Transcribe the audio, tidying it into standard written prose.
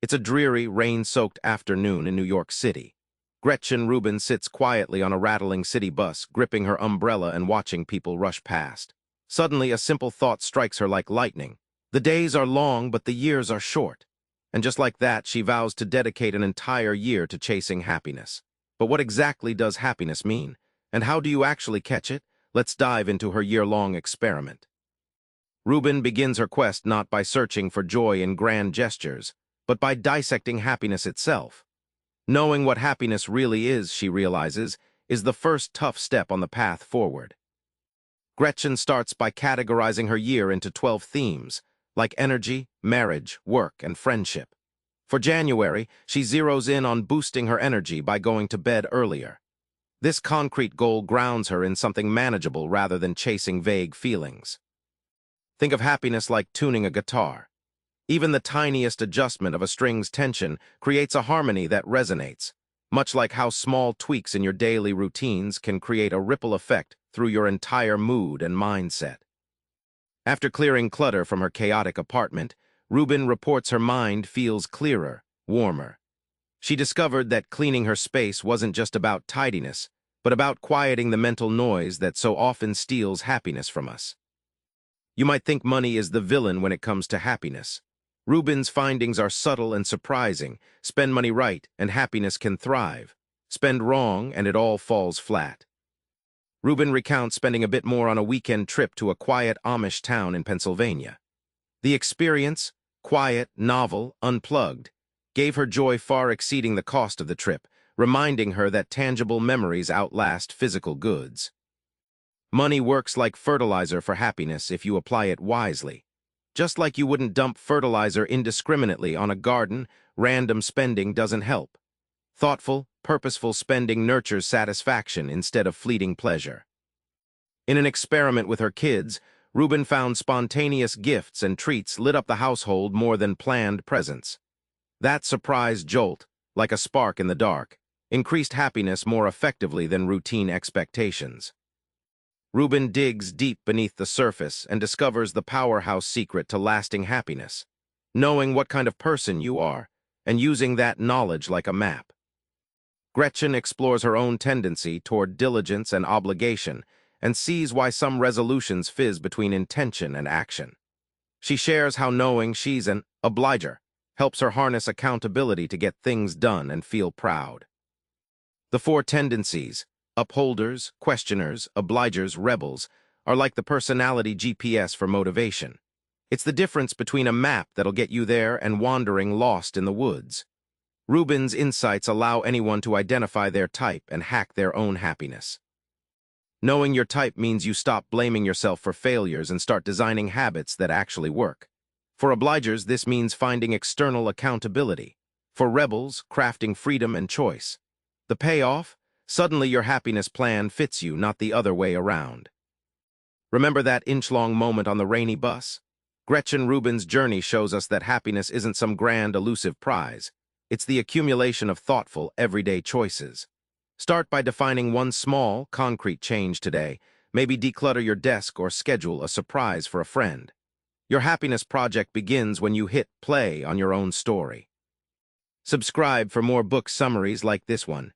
It's a dreary, rain-soaked afternoon in New York City. Gretchen Rubin sits quietly on a rattling city bus, gripping her umbrella and watching people rush past. Suddenly, a simple thought strikes her like lightning. The days are long, but the years are short. And just like that, she vows to dedicate an entire year to chasing happiness. But what exactly does happiness mean? And how do you actually catch it? Let's dive into her year-long experiment. Rubin begins her quest not by searching for joy in grand gestures, but by dissecting happiness itself. Knowing what happiness really is, she realizes, is the first tough step on the path forward. Gretchen starts by categorizing her year into 12 themes, like energy, marriage, work, and friendship. For January, she zeroes in on boosting her energy by going to bed earlier. This concrete goal grounds her in something manageable rather than chasing vague feelings. Think of happiness like tuning a guitar. Even the tiniest adjustment of a string's tension creates a harmony that resonates, much like how small tweaks in your daily routines can create a ripple effect through your entire mood and mindset. After clearing clutter from her chaotic apartment, Rubin reports her mind feels clearer, warmer. She discovered that cleaning her space wasn't just about tidiness, but about quieting the mental noise that so often steals happiness from us. You might think money is the villain when it comes to happiness. Rubin's findings are subtle and surprising. Spend money right, and happiness can thrive. Spend wrong, and it all falls flat. Rubin recounts spending a bit more on a weekend trip to a quiet Amish town in Pennsylvania. The experience, quiet, novel, unplugged, gave her joy far exceeding the cost of the trip, reminding her that tangible memories outlast physical goods. Money works like fertilizer for happiness if you apply it wisely. Just like you wouldn't dump fertilizer indiscriminately on a garden, random spending doesn't help. Thoughtful, purposeful spending nurtures satisfaction instead of fleeting pleasure. In an experiment with her kids, Rubin found spontaneous gifts and treats lit up the household more than planned presents. That surprise jolt, like a spark in the dark, increased happiness more effectively than routine expectations. Rubin digs deep beneath the surface and discovers the powerhouse secret to lasting happiness, knowing what kind of person you are, and using that knowledge like a map. Gretchen explores her own tendency toward diligence and obligation and sees why some resolutions fizz between intention and action. She shares how knowing she's an obliger helps her harness accountability to get things done and feel proud. The 4 tendencies, upholders, questioners, obligers, rebels, are like the personality GPS for motivation. It's the difference between a map that'll get you there and wandering lost in the woods. Rubin's insights allow anyone to identify their type and hack their own happiness. Knowing your type means you stop blaming yourself for failures and start designing habits that actually work. For obligers, this means finding external accountability. For rebels, crafting freedom and choice. The payoff? Suddenly your happiness plan fits you, not the other way around. Remember that inch-long moment on the rainy bus? Gretchen Rubin's journey shows us that happiness isn't some grand, elusive prize. It's the accumulation of thoughtful, everyday choices. Start by defining one small, concrete change today. Maybe declutter your desk or schedule a surprise for a friend. Your happiness project begins when you hit play on your own story. Subscribe for more book summaries like this one.